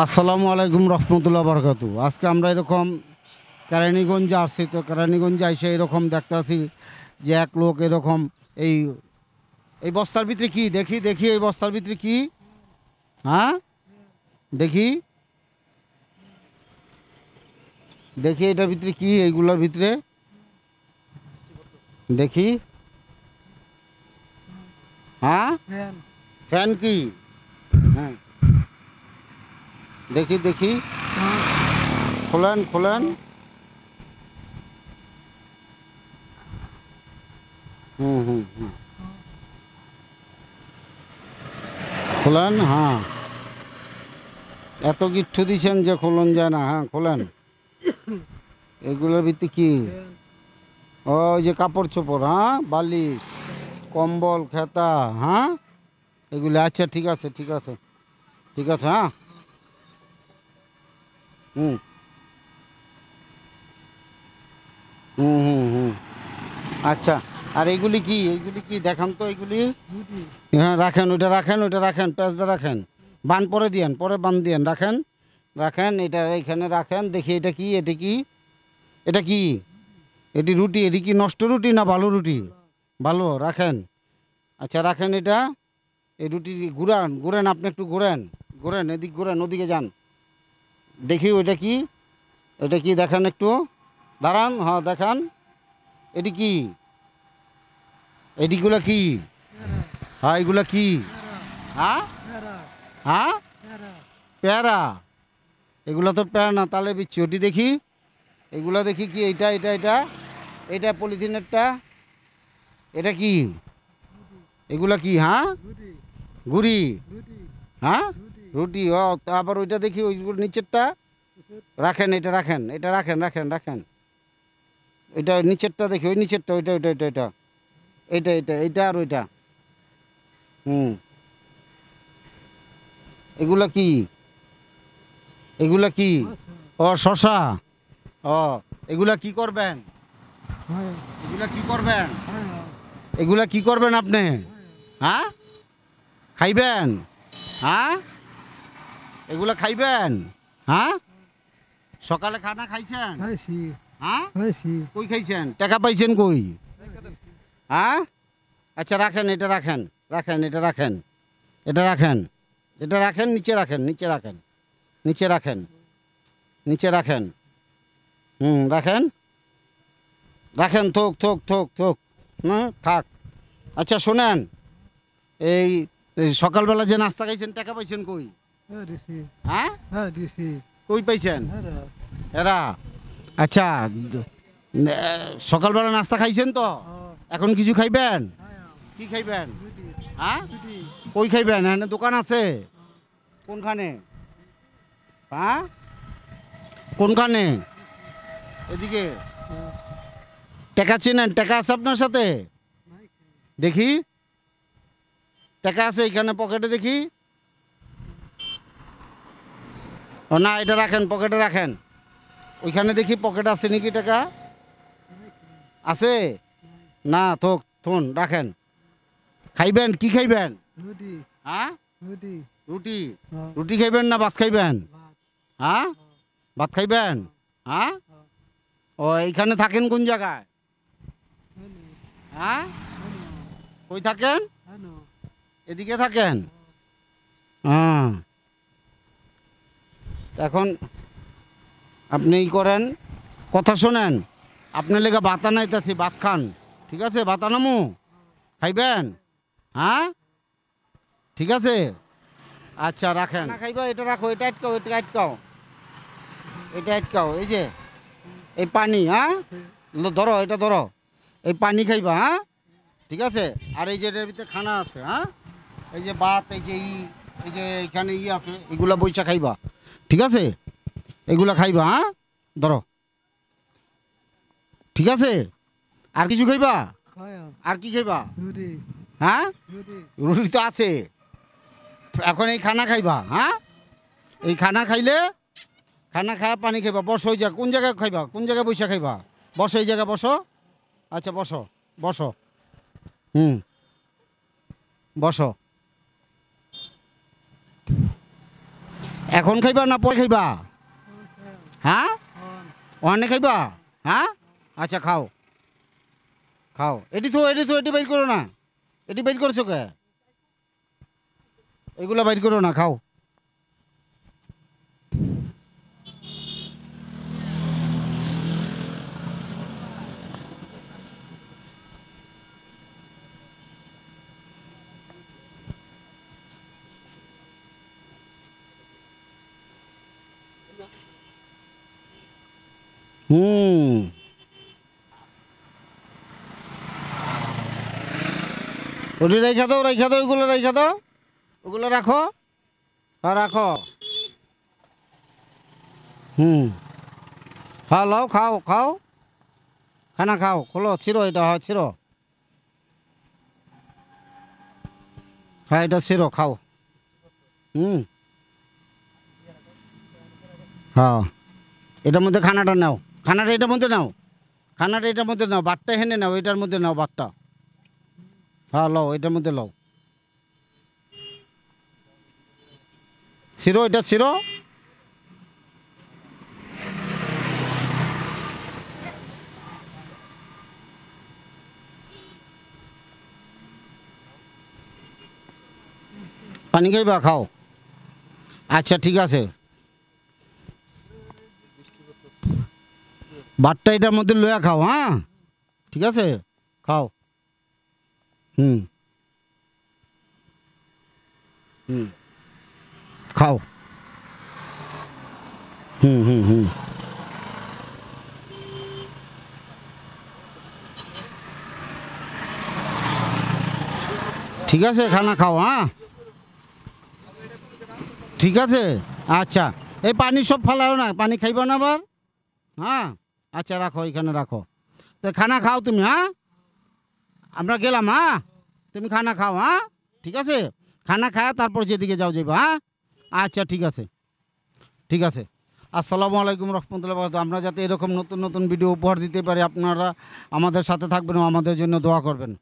আসসালামু আলাইকুম রহমতুল্লাহ বরকাতু। আজকে আমরা এরকম কেরানীগঞ্জে আসছি, তো কেরানীগঞ্জে এসে এরকম দেখতেছি যে এক লোক এরকম এই এই বস্তার ভিতরে কি দেখি দেখি এই বস্তার ভিতরে কি, হ্যাঁ দেখি দেখি এটার ভিতরে কি, এইগুলোর ভিতরে দেখি, হ্যাঁ ফ্যান কি, হ্যাঁ দেখি দেখি, খোলেন খোলেন, হুম হুম হুম খোলেন, হ্যাঁ এত গিট্টু দিছেন যে খোলন যায় না, হ্যাঁ খোলেন। এগুলোর ভিত্তি কি, ওই যে কাপড় চোপড়, হ্যাঁ বালিশ কম্বল খেতা, হ্যাঁ এগুলো, আচ্ছা ঠিক আছে ঠিক আছে ঠিক আছে, হ্যাঁ হুম হুম হুম হুম আচ্ছা। আর এইগুলি কি, এইগুলি কি দেখান তো এইগুলি, হ্যাঁ রাখেন, ওইটা রাখেন, ওইটা রাখেন, পেঁচদা রাখেন, বান পরে দিয়েন, পরে বান দিয়েন, রাখেন রাখেন, এটা এইখানে রাখেন। দেখি এটা কি, এটা কি, এটা কি, এটি রুটি, এটি কি নষ্ট রুটি না ভালো রুটি? ভালো, রাখেন। আচ্ছা রাখেন এটা, এই রুটি ঘুরান, ঘুরেন আপনি একটু ঘুরেন, ঘুরেন এদিক, ঘুরেন ওদিকে যান, দেখি ওইটা কি, এটা কি দেখান একটু, দাঁড়ান, হ্যাঁ দেখান, এটি কি, এটিগুলো কি, হ্যাঁ এগুলা কি, হ্যাঁ হ্যাঁ পেয়ারা, এগুলো তো পেয়ারা না, তাহলে বিচ্ছি, ওটি দেখি, এগুলো দেখি কি, এইটা এটা এটা এটা পলিথিনেরটা, এটা কি, এগুলা কি, হ্যাঁ ঘুড়ি, হ্যাঁ রুটি, ও আবার ওইটা দেখি, ওই নিচেরটা রাখেন, এটা রাখেন, এটা রাখেন রাখেন রাখেন, এটা নিচেরটা দেখি, ওই নিচেরটা, ওইটা ওইটা ওইটা এটা এইটা এটা এইটা আর ওইটা, হুম এগুলা কি, এগুলা কি, ও শশা, ও এগুলা কি করবেন, এগুলা কি করবেন, এগুলা কি করবেন আপনি, হ্যাঁ খাইবেন, হ্যাঁ এগুলা খাইবেন, হ্যাঁ সকালে খানা খাইছেন, খাইছি হ্যাঁ খাইছি কই খাইছেন, টাকা পাইছেন কই, হ্যাঁ আচ্ছা রাখেন, এটা রাখেন, রাখেন এটা রাখেন, এটা রাখেন, এটা রাখেন, নিচে রাখেন, নিচে রাখেন, নিচে রাখেন, নিচে রাখেন, হুম রাখেন রাখেন, থোক থোক থোক থোক, হুম থাক। আচ্ছা শোনেন, এই এই সকালবেলা যে নাস্তা খাইছেন টাকা পাইছেন কই, দিছি হ্যাঁ দিছি কই পাইছেন, এরা, আচ্ছা সকালবেলা নাস্তা খাইছেন তো, এখন কিছু খাইবেন, কি খাইবেন, হ্যাঁ কই খাইবেন, এখানে দোকান আছে, কোনখানে, হ্যাঁ কোনখানে, এদিকে, টাকা চেনেন, টাকা আছে আপনার সাথে, দেখি টাকা আছে এখানে পকেটে দেখি, ও না এটা রাখেন, পকেটে রাখেন, ওইখানে দেখি পকেটে আছে নাকি টাকা, আছে না, থোক থুন রাখেন, খাইবেন কি খাইবেন, রুটি হ্যাঁ রুটি রুটি, রুটি খাইবেন না ভাত খাইবেন, হ্যাঁ ভাত খাইবেন, হ্যাঁ ও এইখানে থাকেন কোন জায়গায়, হ্যাঁ কই থাকেন, এদিকে থাকেন, হ্যাঁ এখন আপনি ই করেন, কথা শোনেন, আপনার লেগে ভাত আনাইতেছি, ভাত খান, ঠিক আছে ভাত আনামু, খাইবেন, হ্যাঁ ঠিক আছে, আচ্ছা রাখেন, খাইবা এটা রাখো, এটা আটকাও, এটা আটকাও, এটা আটকাও, এই যে এই পানি, হ্যাঁ ধরো, এটা ধরো, এই পানি খাইবা, হ্যাঁ ঠিক আছে, আর এই যে এটার ভিতরে খানা আছে, হ্যাঁ এই যে ভাত, এই যে এই যে এখানে আছে, এগুলা বইসা খাইবা, ঠিক আছে এগুলা খাইবা, হ্যাঁ ধরো, ঠিক আছে, আর কিছু খাইবা, আর কি খাইবা, রুটি হ্যাঁ রুটি রুটি তো আছে, এখন এই খানা খাইবা, হ্যাঁ এই খানা খাইলে, খানা খাওয়া পানি খাইবা, বসো, ওই জায়গা কোন জায়গায় খাইবা, কোন জায়গায় বৈশা খাইবা, বসো এই জায়গায় বসো, আচ্ছা বসো বসো, হুম বসো। এখন খাইবা না পরে খাইবা? হ্যাঁ, অনেক খাইবা? হ্যাঁ, আচ্ছা খাও খাও। এটি এটি বাইর করো না, এটি বাইর করছো কে? এগুলা বাইর করো না, খাও। হুম, ওটি রেখা দাও, ওইগুলো রেখা দাও, ওগুলো রাখো। হ্যাঁ রাখো। হুম, হ্যাঁ লও, খাও খাও, খানা খাও, খোলো, ছিড়ো, এটা হয় ছিড়ো। হ্যাঁ এটা ছিড়ো, খাও। হুম, হ্যাঁ এটার মধ্যে খানাটা নাও, খানাটা এটার মধ্যে নাও, খানাটা এটার মধ্যে নাও, বাটটা হেনে নাও, এটার মধ্যে নাও বাটটা। হ্যাঁ লও, এটার মধ্যে লও, ছিড়ো, এটা ছিড়ো। পানি খাইবা, খাও। আচ্ছা ঠিক আছে, বাটটা এটার মধ্যে লইয়া খাও। হ্যাঁ ঠিক আছে, খাও। হুম হুম, খাও। হুম হুম হুম, ঠিক আছে, খানা খাও। হ্যাঁ ঠিক আছে, আচ্ছা। এই পানি সব ফালাও না, পানি খাইবা না আবার। হ্যাঁ আচ্ছা রাখো, এখানে রাখো। তো খানা খাও তুমি। হ্যাঁ আমরা গেলাম। হ্যাঁ তুমি খানা খাও। হ্যাঁ ঠিক আছে, খানা খাও, তারপর যেদিকে যাও যাইবা। হ্যাঁ আচ্ছা ঠিক আছে, ঠিক আছে। আসসালামু আলাইকুম রহমতুল্লাহ বরকাতুহু। আমরা যাতে এরকম নতুন নতুন ভিডিও উপহার দিতে পারি, আপনারা আমাদের সাথে থাকবেন ও আমাদের জন্য দোয়া করবেন।